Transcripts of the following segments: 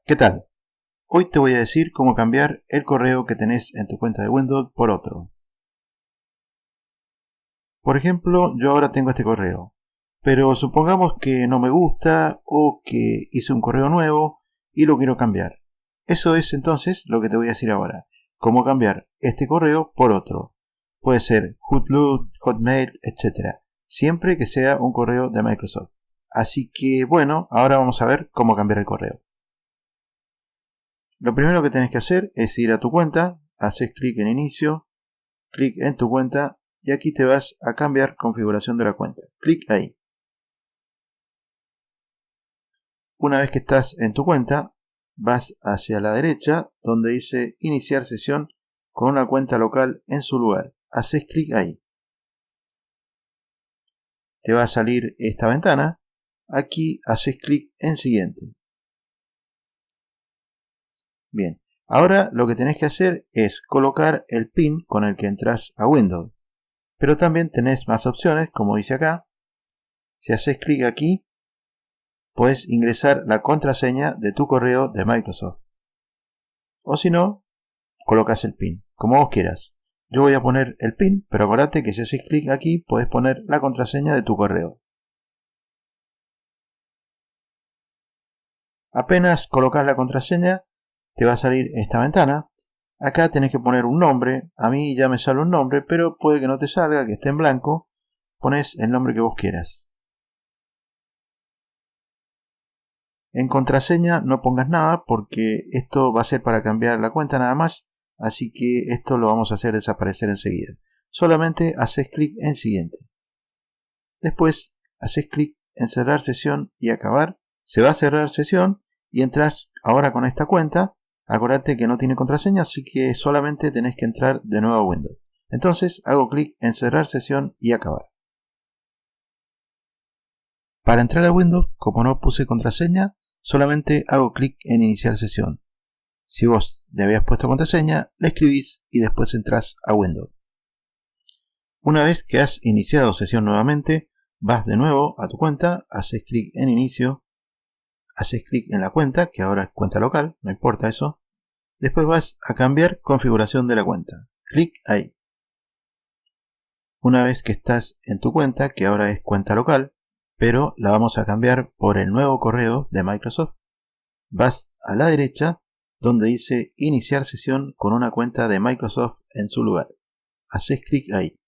¿Qué tal? Hoy te voy a decir cómo cambiar el correo que tenés en tu cuenta de Windows por otro. Por ejemplo, yo ahora tengo este correo, pero supongamos que no me gusta o que hice un correo nuevo y lo quiero cambiar. Eso es entonces lo que te voy a decir ahora, cómo cambiar este correo por otro. Puede ser Outlook, Hotmail, etc. Siempre que sea un correo de Microsoft. Así que bueno, ahora vamos a ver cómo cambiar el correo. Lo primero que tenés que hacer es ir a tu cuenta, haces clic en inicio, clic en tu cuenta y aquí te vas a cambiar configuración de la cuenta. Clic ahí. Una vez que estás en tu cuenta, vas hacia la derecha donde dice iniciar sesión con una cuenta local en su lugar. Haces clic ahí. Te va a salir esta ventana. Aquí haces clic en siguiente. Bien, ahora lo que tenés que hacer es colocar el PIN con el que entras a Windows. Pero también tenés más opciones, como dice acá. Si haces clic aquí, puedes ingresar la contraseña de tu correo de Microsoft. O si no, colocas el PIN, como vos quieras. Yo voy a poner el PIN, pero acordate que si haces clic aquí, puedes poner la contraseña de tu correo. Apenas colocas la contraseña, te va a salir esta ventana. Acá tenés que poner un nombre. A mí ya me sale un nombre, pero puede que no te salga, que esté en blanco. Pones el nombre que vos quieras. En contraseña no pongas nada porque esto va a ser para cambiar la cuenta nada más, así que esto lo vamos a hacer desaparecer enseguida. Solamente haces clic en siguiente. Después haces clic en cerrar sesión y acabar. Se va a cerrar sesión y entras ahora con esta cuenta. Acordate que no tiene contraseña, así que solamente tenés que entrar de nuevo a Windows. Entonces hago clic en cerrar sesión y acabar. Para entrar a Windows, como no puse contraseña, solamente hago clic en iniciar sesión. Si vos le habías puesto contraseña, la escribís y después entras a Windows. Una vez que has iniciado sesión nuevamente, vas de nuevo a tu cuenta, haces clic en inicio, haces clic en la cuenta, que ahora es cuenta local, no importa eso. Después vas a cambiar configuración de la cuenta. Clic ahí. Una vez que estás en tu cuenta, que ahora es cuenta local, pero la vamos a cambiar por el nuevo correo de Microsoft, vas a la derecha donde dice iniciar sesión con una cuenta de Microsoft en su lugar. Haces clic ahí.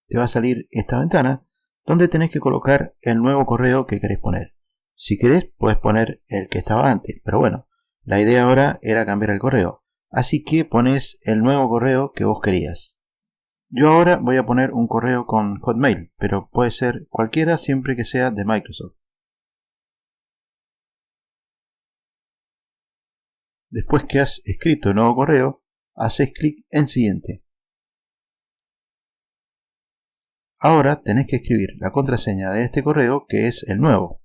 Te va a salir esta ventana donde tenés que colocar el nuevo correo que querés poner. Si querés puedes poner el que estaba antes, pero bueno, la idea ahora era cambiar el correo. Así que pones el nuevo correo que vos querías. Yo ahora voy a poner un correo con Hotmail, pero puede ser cualquiera siempre que sea de Microsoft. Después que has escrito el nuevo correo, haces clic en siguiente. Ahora tenés que escribir la contraseña de este correo que es el nuevo.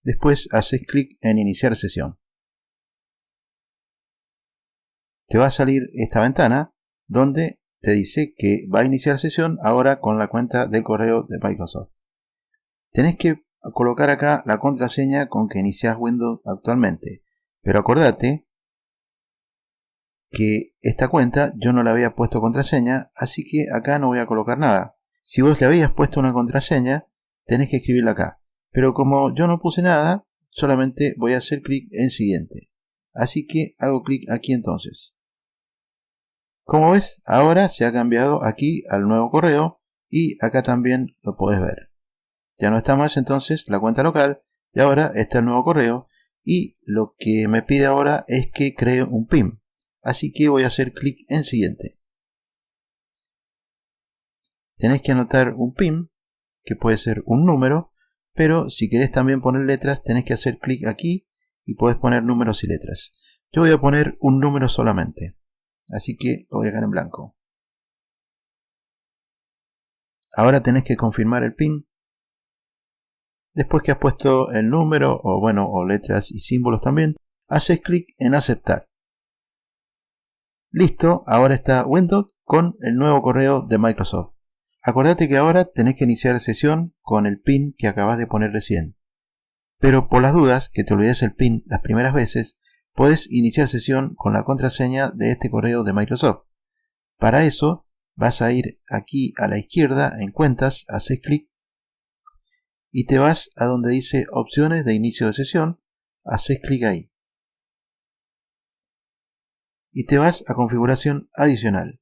Después haces clic en iniciar sesión. Te va a salir esta ventana donde te dice que va a iniciar sesión ahora con la cuenta de correo de Microsoft. Tenés que colocar acá la contraseña con que inicias Windows actualmente. Pero acordate que esta cuenta yo no le había puesto contraseña, así que acá no voy a colocar nada. Si vos le habías puesto una contraseña, tenés que escribirla acá. Pero como yo no puse nada, solamente voy a hacer clic en siguiente. Así que hago clic aquí entonces. Como ves, ahora se ha cambiado aquí al nuevo correo y acá también lo podés ver. Ya no está más entonces la cuenta local y ahora está el nuevo correo y lo que me pide ahora es que cree un PIN. Así que voy a hacer clic en siguiente. Tenés que anotar un PIN, que puede ser un número, pero si querés también poner letras tenés que hacer clic aquí y podés poner números y letras. Yo voy a poner un número solamente, así que lo voy a dejar en blanco. Ahora tenés que confirmar el PIN. Después que has puesto el número o letras y símbolos también, haces clic en aceptar. Listo, ahora está Windows con el nuevo correo de Microsoft. Acordate que ahora tenés que iniciar sesión con el PIN que acabas de poner recién. Pero por las dudas que te olvides el PIN las primeras veces, puedes iniciar sesión con la contraseña de este correo de Microsoft. Para eso vas a ir aquí a la izquierda en cuentas, haces clic y te vas a donde dice opciones de inicio de sesión, haces clic ahí. Y te vas a configuración adicional.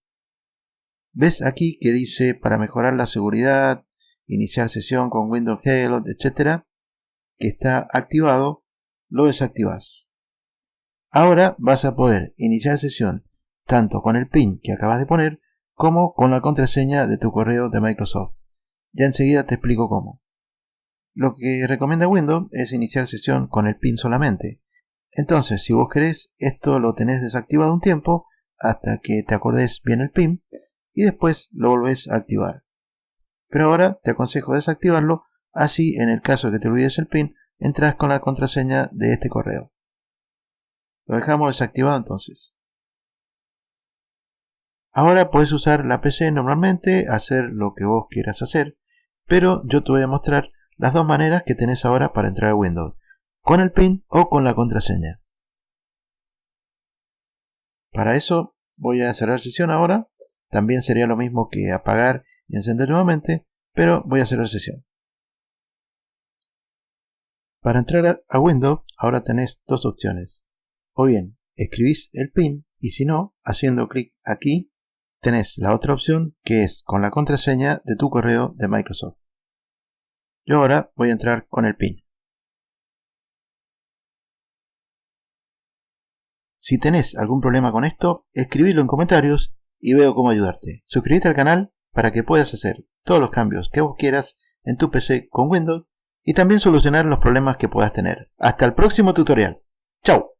Ves aquí que dice para mejorar la seguridad, iniciar sesión con Windows Hello, etc. que está activado, lo desactivas. Ahora vas a poder iniciar sesión tanto con el PIN que acabas de poner como con la contraseña de tu correo de Microsoft. Ya enseguida te explico cómo. Lo que recomienda Windows es iniciar sesión con el PIN solamente. Entonces, si vos querés, esto lo tenés desactivado un tiempo hasta que te acordes bien el PIN y después lo volvés a activar. Pero ahora te aconsejo desactivarlo, así en el caso de que te olvides el PIN, entras con la contraseña de este correo. Lo dejamos desactivado entonces. Ahora puedes usar la PC normalmente, hacer lo que vos quieras hacer, pero yo te voy a mostrar las dos maneras que tenés ahora para entrar a Windows, con el PIN o con la contraseña. Para eso voy a cerrar sesión ahora, también sería lo mismo que apagar y encender nuevamente, pero voy a cerrar sesión. Para entrar a Windows ahora tenés dos opciones, o bien escribís el PIN y si no, haciendo clic aquí, tenés la otra opción que es con la contraseña de tu correo de Microsoft. Yo ahora voy a entrar con el PIN. Si tenés algún problema con esto, escribilo en comentarios y veo cómo ayudarte. Suscríbete al canal para que puedas hacer todos los cambios que vos quieras en tu PC con Windows y también solucionar los problemas que puedas tener. Hasta el próximo tutorial. ¡Chao!